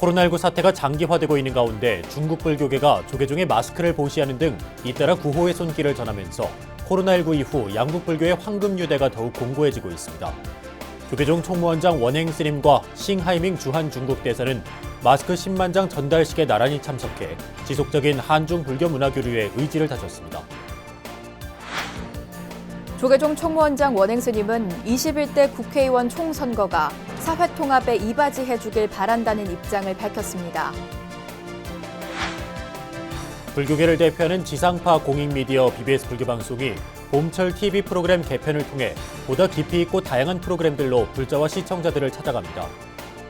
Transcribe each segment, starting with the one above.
코로나19 사태가 장기화되고 있는 가운데 중국 불교계가 조계종의 마스크를 보시하는 등 잇따라 구호의 손길을 전하면서 코로나19 이후 양국 불교의 황금 유대가 더욱 공고해지고 있습니다. 조계종 총무원장 원행 스님과 싱하이밍 주한 중국 대사는 마스크 10만 장 전달식에 나란히 참석해 지속적인 한중 불교 문화 교류에 의지를 다졌습니다. 조계종 총무원장 원행 스님은 21대 국회의원 총선거가 사회 통합에 이바지해주길 바란다는 입장을 밝혔습니다. 불교계를 대표하는 지상파 공익미디어 BBS 불교방송이 봄철 TV 프로그램 개편을 통해 보다 깊이 있고 다양한 프로그램들로 불자와 시청자들을 찾아갑니다.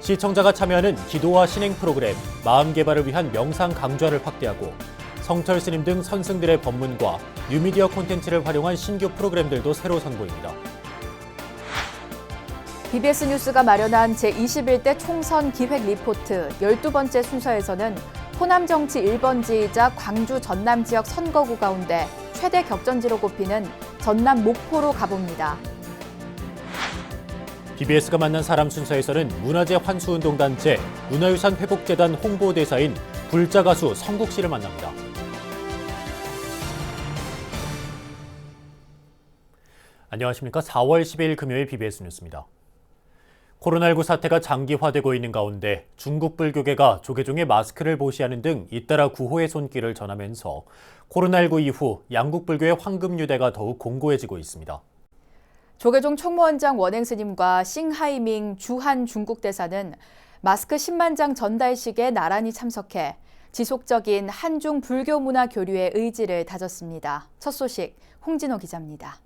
시청자가 참여하는 기도와 신행 프로그램, 마음 개발을 위한 명상 강좌를 확대하고 성철 스님 등 선승들의 법문과 뉴미디어 콘텐츠를 활용한 신규 프로그램들도 새로 선보입니다. BBS 뉴스가 마련한 제21대 총선 기획 리포트 12번째 순서에서는 호남 정치 1번지이자 광주 전남 지역 선거구 가운데 최대 격전지로 꼽히는 전남 목포로 가봅니다. BBS가 만난 사람 순서에서는 문화재 환수운동단체 문화유산 회복재단 홍보대사인 불자 가수 성국 씨를 만납니다. 안녕하십니까. 4월 10일 금요일 BBS 뉴스입니다. 코로나19 사태가 장기화되고 있는 가운데 중국 불교계가 조계종의 마스크를 보시하는 등 잇따라 구호의 손길을 전하면서 코로나19 이후 양국 불교의 황금 유대가 더욱 공고해지고 있습니다. 조계종 총무원장 원행 스님과 싱하이밍 주한 중국 대사는 마스크 10만 장 전달식에 나란히 참석해 지속적인 한중 불교 문화 교류의 의지를 다졌습니다. 첫 소식 홍진호 기자입니다.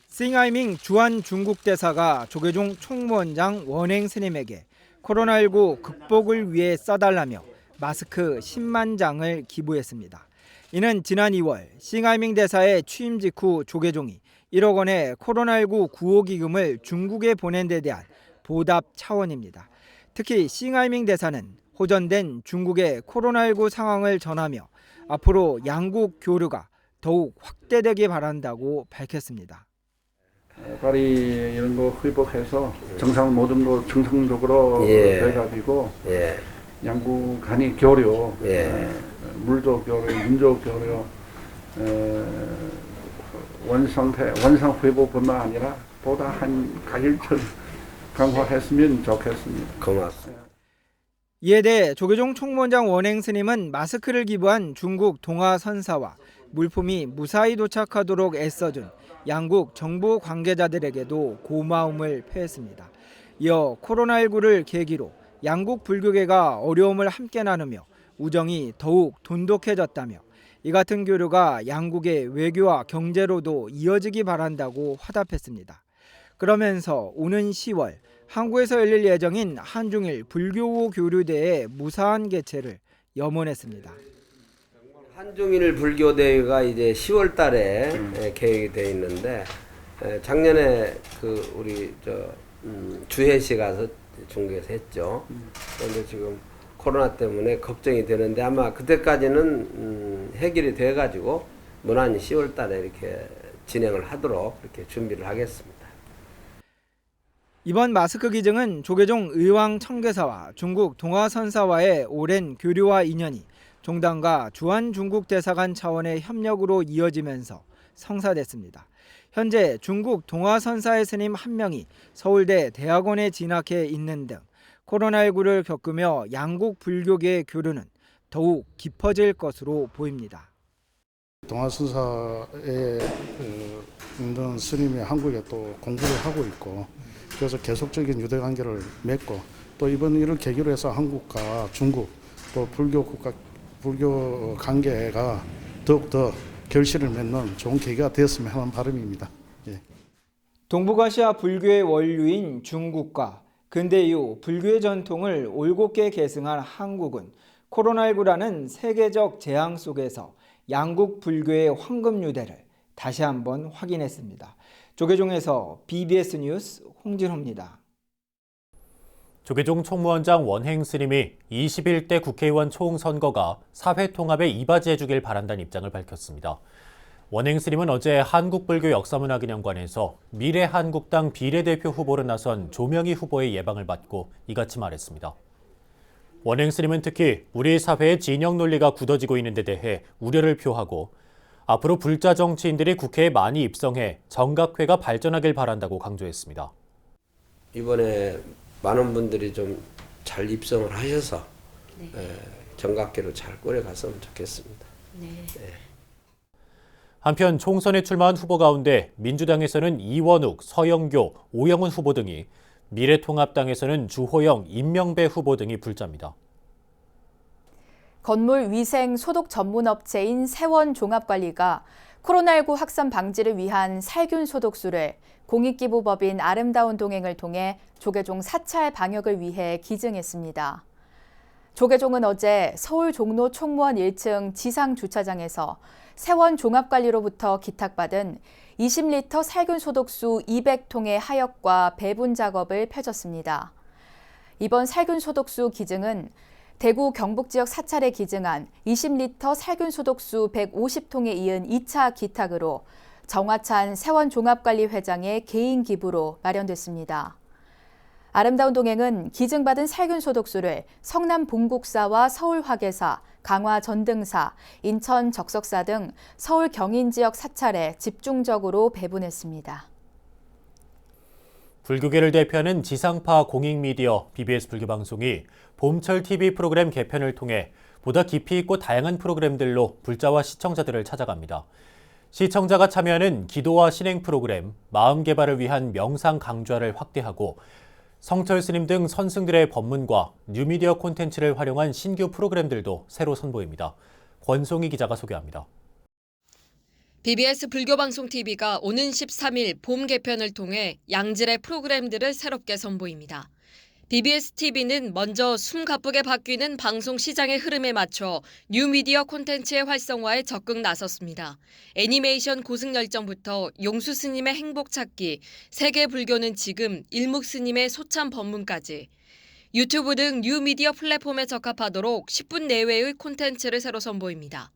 싱하이밍 주한 중국 대사가 조계종 총무원장 원행 스님에게 코로나19 극복을 위해 써달라며 마스크 10만 장을 기부했습니다. 이는 지난 2월 싱하이밍 대사의 취임 직후 조계종이 1억 원의 코로나19 구호기금을 중국에 보낸 데 대한 보답 차원입니다. 특히 싱하이밍 대사는 호전된 중국의 코로나19 상황을 전하며 앞으로 양국 교류가 더욱 확대되길 바란다고 밝혔습니다. 빨리 이런 거 회복해서 모든 거 정상적으로 돼가지고 양국 간의 교류, 물도 교류, 민족 교류, 원상 회복뿐만 아니라 보다 한 가일처럼 강화했으면 좋겠습니다. 고맙습니다. 이에 대해 조계종 총무원장 원행 스님은 마스크를 기부한 중국 동아 선사와 물품이 무사히 도착하도록 애써준 양국 정부 관계자들에게도 고마움을 표했습니다. 이어 코로나19를 계기로 양국 불교계가 어려움을 함께 나누며 우정이 더욱 돈독해졌다며 이 같은 교류가 양국의 외교와 경제로도 이어지기 바란다고 화답했습니다. 그러면서 오는 10월 한국에서 열릴 예정인 한중일 불교우 교류대회 무사한 개최를 염원했습니다. 한중일 불교대회가 이제 10월 달에 계획이 되어 있는데 작년에 우리 주혜 씨 가서 중국에서 했죠. 그런데 지금 코로나 때문에 걱정이 되는데 아마 그때까지는 해결이 돼가지고 무난히 10월 달에 이렇게 진행을 하도록 이렇게 준비를 하겠습니다. 이번 마스크 기증은 조계종 의왕 청계사와 중국 동아선사와의 오랜 교류와 인연이 종단과 주한 중국 대사관 차원의 협력으로 이어지면서 성사됐습니다. 현재 중국 동아선사의 스님 1명이 서울대 대학원에 진학해 있는 등 코로나19를 겪으며 양국 불교계의 교류는 더욱 깊어질 것으로 보입니다. 동아선사에 있는 스님이 한국에 또 공부를 하고 있고 그래서 계속적인 유대관계를 맺고 또 이번 일을 계기로 해서 한국과 중국 또 불교 관계가 더욱더 결실을 맺는 좋은 계기가 되었으면 하는 바람입니다. 동북아시아 불교의 원류인 중국과 근대 이후 불교의 전통을 올곧게 계승한 한국은 코로나19라는 세계적 재앙 속에서 양국 불교의 황금 유대를 다시 한번 확인했습니다. 조계종에서 BBS 뉴스 홍진호입니다. 조계종 총무원장 원행 스님이 21대 국회의원 총선거가 사회 통합에 이바지해주길 바란다는 입장을 밝혔습니다. 원행 스님은 어제 한국불교역사문화기념관에서 미래한국당 비례대표 후보로 나선 조명희 후보의 예방을 받고 이같이 말했습니다. 원행 스님은 특히 우리 사회의 진영 논리가 굳어지고 있는 데 대해 우려를 표하고 앞으로 불자 정치인들이 국회에 많이 입성해 정각회가 발전하길 바란다고 강조했습니다. 이번에 많은 분들이 좀 잘 입성을 하셔서 정각회로 잘 꾸려갔으면 좋겠습니다. 한편 총선에 출마한 후보 가운데 민주당에서는 이원욱, 서영교, 오영훈 후보 등이, 미래통합당에서는 주호영, 임명배 후보 등이 불자입니다. 건물 위생 소독 전문 업체인 세원종합관리가 코로나19 확산 방지를 위한 살균 소독수를 공익기부법인 아름다운 동행을 통해 조계종 사찰 방역을 위해 기증했습니다. 조계종은 어제 서울 종로 총무원 1층 지상주차장에서 세원종합관리로부터 기탁받은 20리터 살균 소독수 200통의 하역과 배분 작업을 펼쳤습니다. 이번 살균 소독수 기증은 대구 경북 지역 사찰에 기증한 20리터 살균 소독수 150통에 이은 2차 기탁으로 정화찬 세원종합관리회장의 개인 기부로 마련됐습니다. 아름다운 동행은 기증받은 살균 소독수를 성남 봉국사와 서울 화계사, 강화 전등사, 인천 적석사 등 서울 경인 지역 사찰에 집중적으로 배분했습니다. 불교계를 대표하는 지상파 공익미디어 BBS 불교방송이 봄철 TV 프로그램 개편을 통해 보다 깊이 있고 다양한 프로그램들로 불자와 시청자들을 찾아갑니다. 시청자가 참여하는 기도와 신행 프로그램, 마음 개발을 위한 명상 강좌를 확대하고 성철 스님 등 선승들의 법문과 뉴미디어 콘텐츠를 활용한 신규 프로그램들도 새로 선보입니다. 권송희 기자가 소개합니다. BBS 불교방송TV가 오는 13일 봄 개편을 통해 양질의 프로그램들을 새롭게 선보입니다. BBS-TV는 먼저 숨가쁘게 바뀌는 방송 시장의 흐름에 맞춰 뉴미디어 콘텐츠의 활성화에 적극 나섰습니다. 애니메이션 고승열전부터 용수 스님의 행복 찾기, 세계 불교는 지금, 일묵 스님의 소참 법문까지 유튜브 등 뉴미디어 플랫폼에 적합하도록 10분 내외의 콘텐츠를 새로 선보입니다.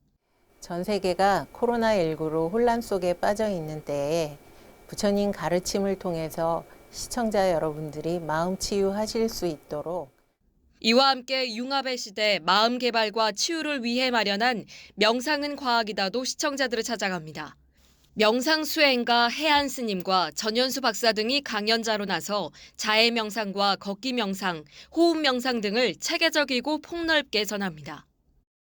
전 세계가 코로나19로 혼란 속에 빠져 있는 때에 부처님 가르침을 통해서 시청자 여러분들이 마음 치유하실 수 있도록 이와 함께 융합의 시대 마음 개발과 치유를 위해 마련한 명상은 과학이다도 시청자들을 찾아갑니다. 명상 수행가 해안 스님과 전현수 박사 등이 강연자로 나서 자해 명상과 걷기 명상, 호흡 명상 등을 체계적이고 폭넓게 전합니다.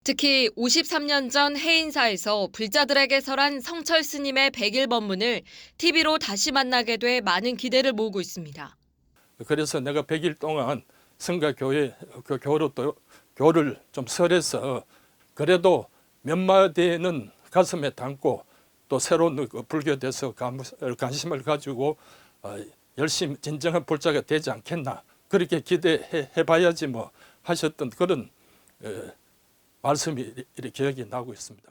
특히 53년 전 해인사에서 불자들에게 설한 성철 스님의 100일 법문을 TV로 다시 만나게 돼 많은 기대를 모으고 있습니다. 그래서 내가 100일 동안 성가 교회 교를 좀 설해서 그래도 몇 마디는 가슴에 담고 또 새로운 불교에서 관심을 가지고 열심히 진정한 불자가 되지 않겠나 그렇게 기대해 봐야지 뭐 하셨던 그런 말씀이 이렇게 기억이 나고 있습니다.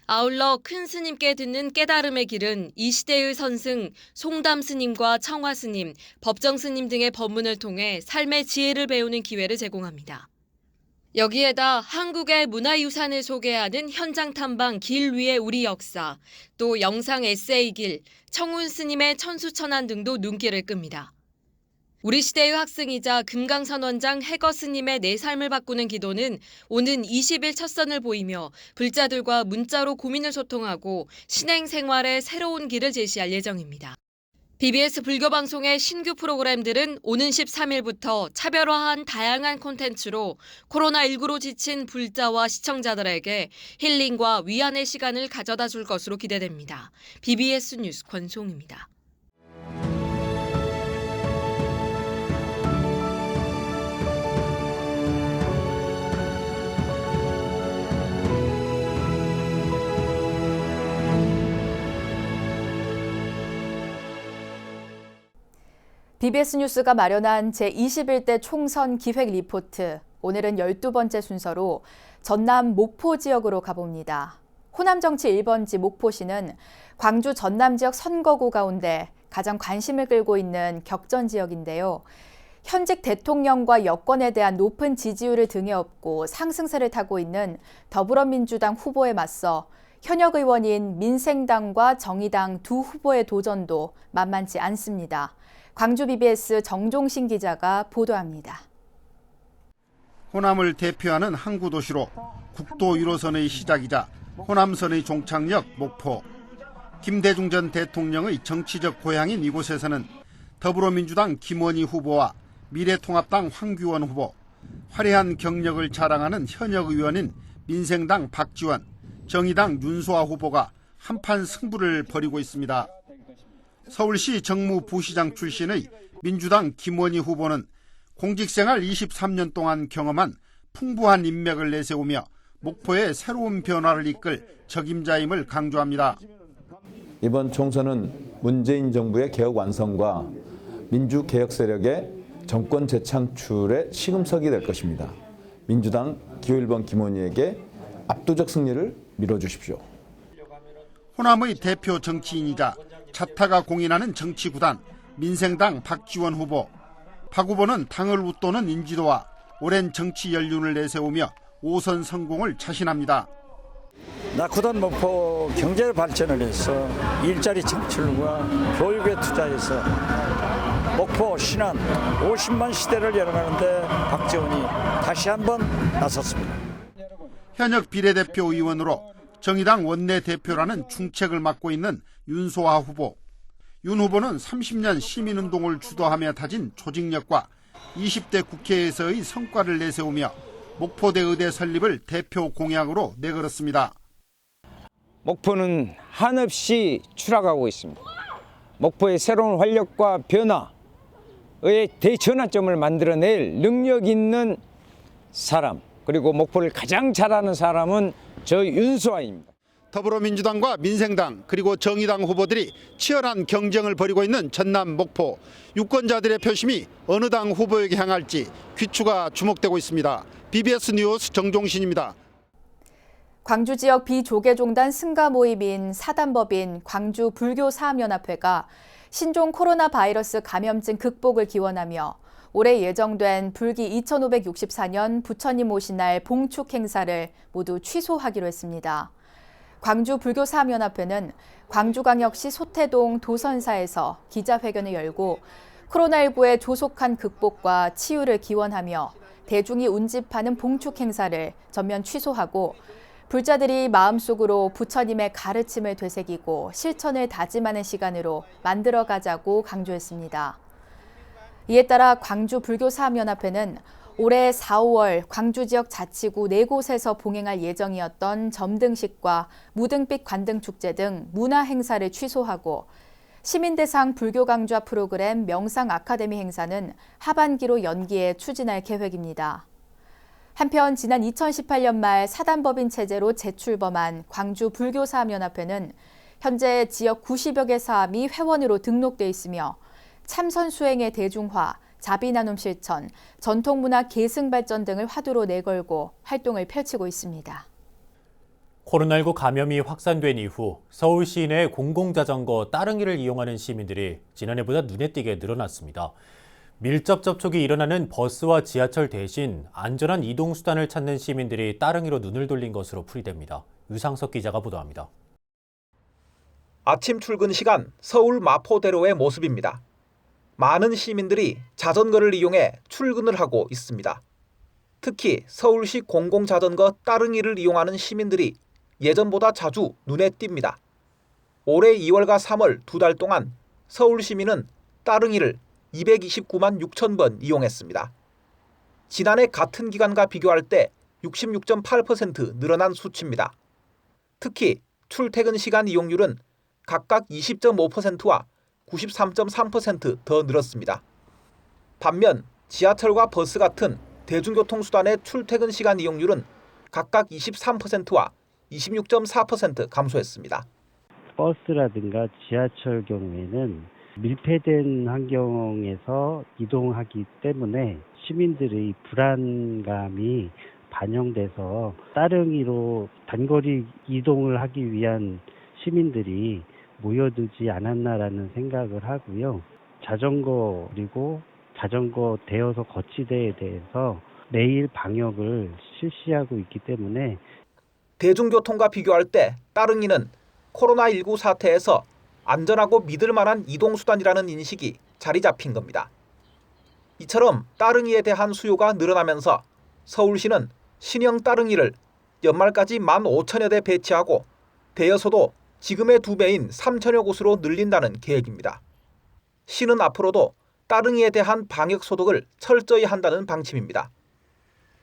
아울러 큰 스님께 듣는 깨달음의 길은 이 시대의 선승, 송담 스님과 청화 스님, 법정 스님 등의 법문을 통해 삶의 지혜를 배우는 기회를 제공합니다. 여기에다 한국의 문화유산을 소개하는 현장 탐방 길 위의 우리 역사, 또 영상 에세이 길, 청운 스님의 천수천안 등도 눈길을 끕니다. 우리 시대의 학승이자 금강선원장 해거 스님의 내 삶을 바꾸는 기도는 오는 20일 첫 선을 보이며 불자들과 문자로 고민을 소통하고 신행 생활의 새로운 길을 제시할 예정입니다. BBS 불교방송의 신규 프로그램들은 오는 13일부터 차별화한 다양한 콘텐츠로 코로나19로 지친 불자와 시청자들에게 힐링과 위안의 시간을 가져다 줄 것으로 기대됩니다. BBS 뉴스 권송입니다. BBS 뉴스가 마련한 제21대 총선 기획 리포트. 오늘은 12번째 순서로 전남 목포 지역으로 가봅니다. 호남 정치 1번지 목포시는 광주 전남 지역 선거구 가운데 가장 관심을 끌고 있는 격전 지역인데요. 현직 대통령과 여권에 대한 높은 지지율을 등에 업고 상승세를 타고 있는 더불어민주당 후보에 맞서 현역 의원인 민생당과 정의당 두 후보의 도전도 만만치 않습니다. 광주 BBS 정종신 기자가 보도합니다. 호남을 대표하는 항구 도시로 국도 1호선의 시작이자 호남선의 종착역 목포. 김대중 전 대통령의 정치적 고향인 이곳에서는 더불어민주당 김원희 후보와 미래통합당 황교안 후보, 화려한 경력을 자랑하는 현역 의원인 민생당 박지원, 정의당 윤소아 후보가 한판 승부를 벌이고 있습니다. 서울시 정무부시장 출신의 민주당 김원희 후보는 공직생활 23년 동안 경험한 풍부한 인맥을 내세우며 목포의 새로운 변화를 이끌 적임자임을 강조합니다. 이번 총선은 문재인 정부의 개혁 완성과 민주개혁 세력의 정권 재창출의 시금석이 될 것입니다. 민주당 기호 1번 김원희에게 압도적 승리를 밀어주십시오. 호남의 대표 정치인이자 자타가 공인하는 정치구단 민생당 박지원 후보. 박 후보는 당을 웃도는 인지도와 오랜 정치 연륜을 내세우며 5선 성공을 자신합니다. 낙후된 목포 경제 발전을 해서 일자리 창출과 교육에 투자해서 목포 신안 50만 시대를 열어가는데 박지원이 다시 한번 나섰습니다. 현역 비례대표 의원으로 정의당 원내대표라는 중책을 맡고 있는 윤소아 후보. 윤 후보는 30년 시민운동을 주도하며 다진 조직력과 20대 국회에서의 성과를 내세우며 목포대 의대 설립을 대표 공약으로 내걸었습니다. 목포는 한없이 추락하고 있습니다. 목포의 새로운 활력과 변화의 대전환점을 만들어낼 능력 있는 사람, 그리고 목포를 가장 잘하는 사람은 저 윤소아입니다. 더불어민주당과 민생당 그리고 정의당 후보들이 치열한 경쟁을 벌이고 있는 전남 목포. 유권자들의 표심이 어느 당 후보에게 향할지 귀추가 주목되고 있습니다. BBS 뉴스 정종신입니다. 광주 지역 비조계종단 승가 모임인 사단법인 광주 불교사업연합회가 신종 코로나 바이러스 감염증 극복을 기원하며 올해 예정된 불기 2564년 부처님 오신 날 봉축 행사를 모두 취소하기로 했습니다. 광주 불교사업연합회는 광주광역시 소태동 도선사에서 기자회견을 열고 코로나19의 조속한 극복과 치유를 기원하며 대중이 운집하는 봉축 행사를 전면 취소하고 불자들이 마음속으로 부처님의 가르침을 되새기고 실천을 다짐하는 시간으로 만들어가자고 강조했습니다. 이에 따라 광주 불교사업연합회는 올해 4, 5월 광주 지역 자치구 4곳에서 봉행할 예정이었던 점등식과 무등빛 관등축제 등 문화 행사를 취소하고 시민대상 불교 강좌 프로그램 명상 아카데미 행사는 하반기로 연기해 추진할 계획입니다. 한편 지난 2018년 말 사단법인 체제로 재출범한 광주 불교사업연합회는 현재 지역 90여 개 사업이 회원으로 등록돼 있으며 참선 수행의 대중화, 자비나눔 실천, 전통문화 계승 발전 등을 화두로 내걸고 활동을 펼치고 있습니다. 코로나19 감염이 확산된 이후 서울 시내 공공자전거 따릉이를 이용하는 시민들이 지난해보다 눈에 띄게 늘어났습니다. 밀접 접촉이 일어나는 버스와 지하철 대신 안전한 이동수단을 찾는 시민들이 따릉이로 눈을 돌린 것으로 풀이됩니다. 유상석 기자가 보도합니다. 아침 출근 시간 서울 마포대로의 모습입니다. 많은 시민들이 자전거를 이용해 출근을 하고 있습니다. 특히 서울시 공공자전거 따릉이를 이용하는 시민들이 예전보다 자주 눈에 띕니다. 올해 2월과 3월 2달 동안 서울 시민은 따릉이를 229만 6천 번 이용했습니다. 지난해 같은 기간과 비교할 때 66.8% 늘어난 수치입니다. 특히 출퇴근 시간 이용률은 각각 20.5%와 93.3% 더 늘었습니다. 반면 지하철과 버스 같은 대중교통수단의 출퇴근 시간 이용률은 각각 23%와 26.4% 감소했습니다. 버스라든가 지하철 경우에는 밀폐된 환경에서 이동하기 때문에 시민들의 불안감이 반영돼서 따릉이로 단거리 이동을 하기 위한 시민들이 모여들지 않았나라는 생각을 하고요. 자전거 그리고 자전거 대여소 거치대에 대해서 매일 방역을 실시하고 있기 때문에 대중교통과 비교할 때 따릉이는 코로나19 사태에서 안전하고 믿을 만한 이동수단이라는 인식이 자리 잡힌 겁니다. 이처럼 따릉이에 대한 수요가 늘어나면서 서울시는 신형 따릉이를 연말까지 15,000여 대 배치하고 대여소도 지금의 2배인 3,000여 곳으로 늘린다는 계획입니다. 시는 앞으로도 따릉이에 대한 방역 소독을 철저히 한다는 방침입니다.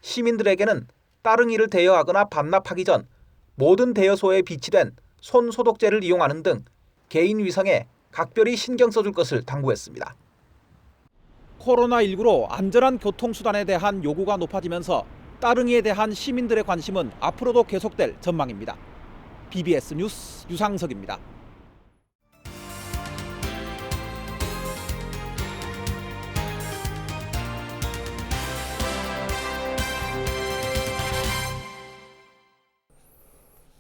시민들에게는 따릉이를 대여하거나 반납하기 전 모든 대여소에 비치된 손 소독제를 이용하는 등 개인 위생에 각별히 신경 써줄 것을 당부했습니다. 코로나19로 안전한 교통수단에 대한 요구가 높아지면서 따릉이에 대한 시민들의 관심은 앞으로도 계속될 전망입니다. BBS 뉴스 유상석입니다.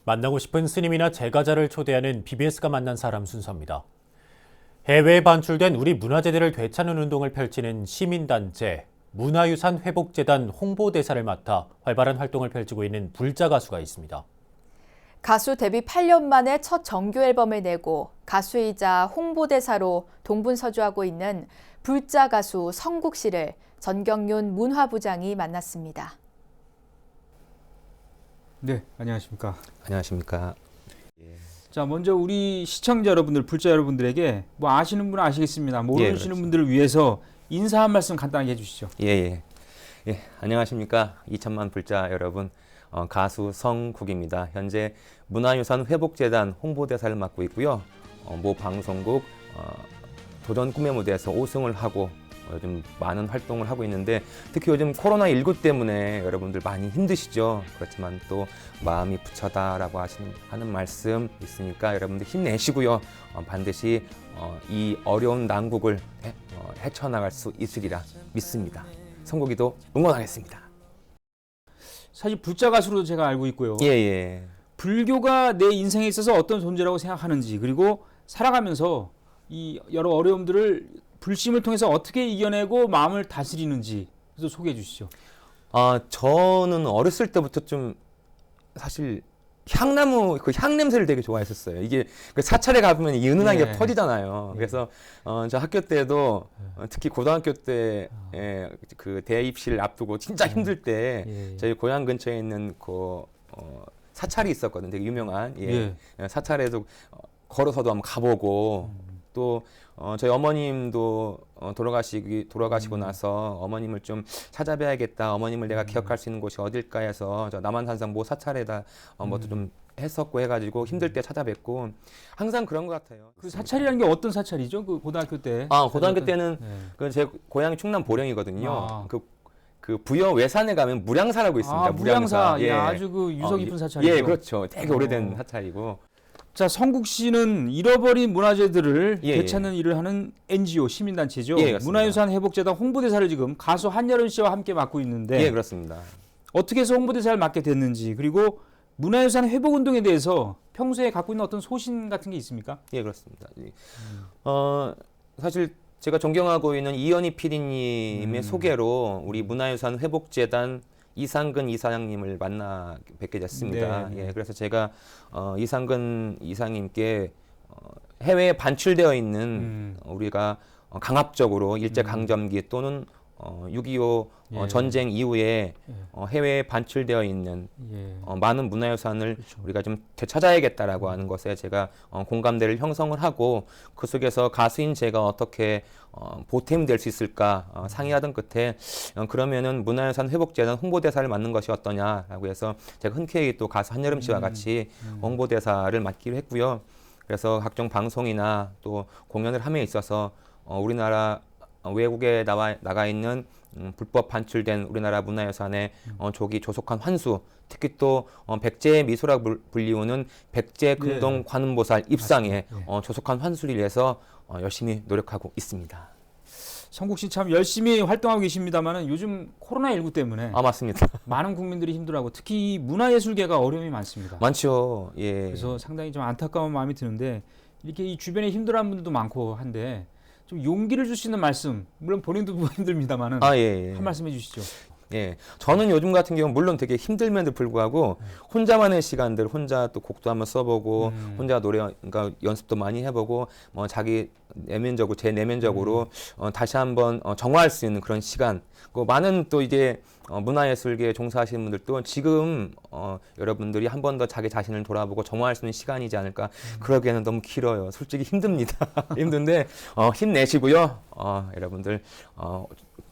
만나고 싶은 스님이나 제가자를 초대하는 BBS가 만난 사람 순서입니다. 해외에 반출된 우리 문화재들을 되찾는 운동을 펼치는 시민단체 문화유산 회복재단 홍보대사를 맡아 활발한 활동을 펼치고 있는 불자 가수가 있습니다. 가수 데뷔 8년 만에 첫 정규 앨범을 내고 가수이자 홍보대사로 동분서주하고 있는 불자 가수 성국 씨를 전경윤 문화부장이 만났습니다. 네, 안녕하십니까. 안녕하십니까. 자, 먼저 우리 시청자 여러분들, 불자 여러분들에게 뭐 아시는 분은 아시겠습니다. 모르시는 분들을 위해서 인사 한 말씀 간단하게 해주시죠. 예, 안녕하십니까. 2천만 불자 여러분. 가수 성국입니다. 현재 문화유산 회복재단 홍보대사를 맡고 있고요. 모 방송국 도전 꿈의 무대에서 5승을 하고 요즘 많은 활동을 하고 있는데 특히 요즘 코로나19 때문에 여러분들 많이 힘드시죠. 그렇지만 또 마음이 부처다라고 하는 말씀 있으니까 여러분들 힘내시고요. 반드시 이 어려운 난국을 헤쳐나갈 수 있으리라 믿습니다. 성국이도 응원하겠습니다. 사실 불자 가수로 제가 알고 있고요. 예. 불교가 내 인생에 있어서 어떤 존재라고 생각하는지, 그리고 살아가면서 이 여러 어려움들을 불심을 통해서 어떻게 이겨내고 마음을 다스리는지 그래서 소개해 주시죠. 저는 어렸을 때부터 좀 사실 향나무 그 향 냄새를 되게 좋아했었어요. 이게 그 사찰에 가보면 이 은은한 게 퍼지잖아요. 그래서 저 학교 때도 특히 고등학교 때 그 대입실 앞두고 진짜 힘들 때 저희 고향 근처에 있는 그 사찰이 있었거든요. 되게 유명한 사찰에도 걸어서도 한번 가보고 또 저희 어머님도 돌아가시고 나서 어머님을 좀 찾아뵈야겠다. 어머님을 내가 기억할 수 있는 곳이 어딜까 해서 저 남한산성 모 사찰에다 뭐도 좀 했었고 해가지고 힘들 때 찾아뵙고 항상 그런 것 같아요. 그 사찰이라는 게 어떤 사찰이죠? 그 고등학교 때? 고등학교 때는 그 제 고향이 충남 보령이거든요. 그 부여 외산에 가면 무량사라고 있습니다. 무량사. 아주 그 유서 깊은 사찰이죠. 예, 그렇죠. 되게 오래된 사찰이고. 자, 성국 씨는 잃어버린 문화재들을 되찾는 일을 하는 NGO 시민단체죠. 문화유산 회복재단 홍보대사를 지금 가수 한여름 씨와 함께 맡고 있는데. 그렇습니다. 어떻게 해서 홍보대사를 맡게 됐는지, 그리고 문화유산 회복운동에 대해서 평소에 갖고 있는 어떤 소신 같은 게 있습니까? 그렇습니다. 사실 제가 존경하고 있는 이현희 PD님의 소개로 우리 문화유산 회복재단 이상근 이사장님을 만나 뵙게 됐습니다. 그래서 제가 이상근 이사님께 해외에 반출되어 있는 우리가 강압적으로 일제강점기 또는 6.25 전쟁 이후에 해외에 반출되어 있는 많은 문화유산을 우리가 좀 되찾아야겠다라고 하는 것에 제가 공감대를 형성을 하고 그 속에서 가수인 제가 어떻게 보탬이 될 수 있을까 상의하던 끝에 그러면은 문화유산 회복재단 홍보대사를 맡는 것이 어떠냐라고 해서 제가 흔쾌히 또 가수 한여름 씨와 같이 홍보대사를 맡기로 했고요. 그래서 각종 방송이나 또 공연을 함에 있어서 우리나라 외국에 나가 있는 불법 반출된 우리나라 문화유산의 조속한 환수, 특히 또 백제의 미소라고 불리우는 백제금동 관음보살 입상에 조속한 환수를 위해서 열심히 노력하고 있습니다. 성국 씨 참 열심히 활동하고 계십니다만 요즘 코로나19 때문에 맞습니다. 많은 국민들이 힘들어하고 특히 문화예술계가 어려움이 많습니다. 많죠. 그래서 상당히 좀 안타까운 마음이 드는데 이렇게 이 주변에 힘들어하는 분들도 많고 한데 좀 용기를 줄 수 있는 말씀, 물론 본인도 힘듭니다만은 한 말씀 해주시죠. 예, 저는 요즘 같은 경우 물론 되게 힘들면도 불구하고 혼자만의 시간들, 혼자 또 곡도 한번 써보고, 혼자 노래, 그러니까 연습도 많이 해보고, 뭐 자기 내면적으로 제 내면적으로 다시 한번 정화할 수 있는 그런 시간. 많은 또 이게 문화예술계에 종사하시는 분들도 지금 여러분들이 한 번 더 자기 자신을 돌아보고 정화할 수 있는 시간이지 않을까. 그러기에는 너무 길어요. 솔직히 힘듭니다. 힘든데 힘내시고요. 여러분들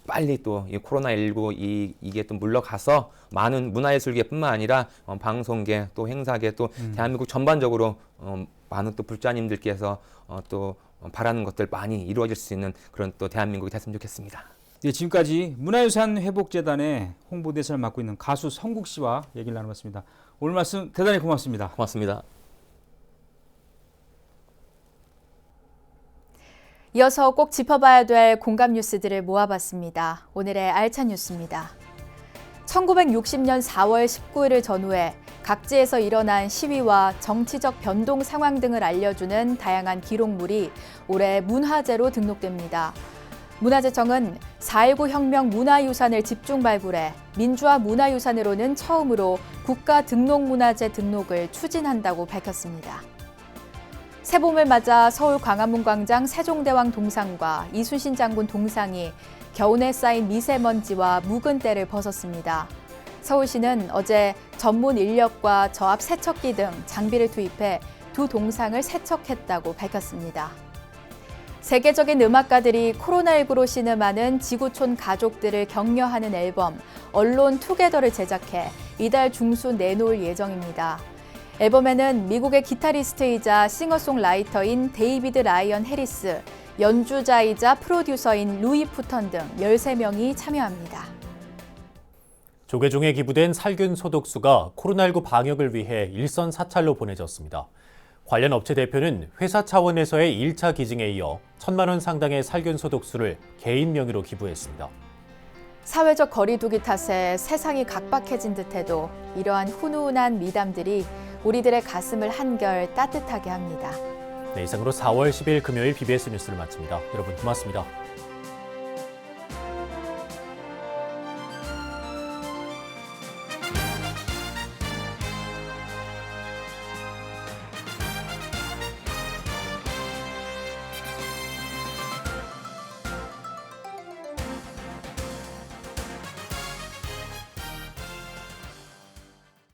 빨리 또 이 코로나19 이게 또 물러가서 많은 문화예술계뿐만 아니라 방송계 또 행사계 또 대한민국 전반적으로 많은 또 불자님들께서 또 바라는 것들 많이 이루어질 수 있는 그런 또 대한민국이 됐으면 좋겠습니다. 네, 지금까지 문화유산 회복재단의 홍보대사를 맡고 있는 가수 성국 씨와 얘기를 나눠봤습니다. 오늘 말씀 대단히 고맙습니다. 고맙습니다. 이어서 꼭 짚어봐야 될 공감 뉴스들을 모아봤습니다. 오늘의 알찬 뉴스입니다. 1960년 4월 19일을 전후해 각지에서 일어난 시위와 정치적 변동 상황 등을 알려주는 다양한 기록물이 올해 문화재로 등록됩니다. 문화재청은 4.19 혁명 문화유산을 집중 발굴해 민주화 문화유산으로는 처음으로 국가 등록문화재 등록을 추진한다고 밝혔습니다. 새봄을 맞아 서울 광화문 광장 세종대왕 동상과 이순신 장군 동상이 겨우내 쌓인 미세먼지와 묵은 때를 벗었습니다. 서울시는 어제 전문 인력과 저압 세척기 등 장비를 투입해 두 동상을 세척했다고 밝혔습니다. 세계적인 음악가들이 코로나19로 신음하는 지구촌 가족들을 격려하는 앨범 언론 투게더를 제작해 이달 중순 내놓을 예정입니다. 앨범에는 미국의 기타리스트이자 싱어송라이터인 데이비드 라이언 해리스, 연주자이자 프로듀서인 루이 푸턴 등 13명이 참여합니다. 조계종에 기부된 살균 소독수가 코로나19 방역을 위해 일선 사찰로 보내졌습니다. 관련 업체 대표는 회사 차원에서의 1차 기증에 이어 1,000만 원 상당의 살균 소독수를 개인 명의로 기부했습니다. 사회적 거리 두기 탓에 세상이 각박해진 듯해도 이러한 훈훈한 미담들이 우리들의 가슴을 한결 따뜻하게 합니다. 네, 이상으로 4월 10일 금요일 BBS 뉴스를 마칩니다. 여러분 고맙습니다.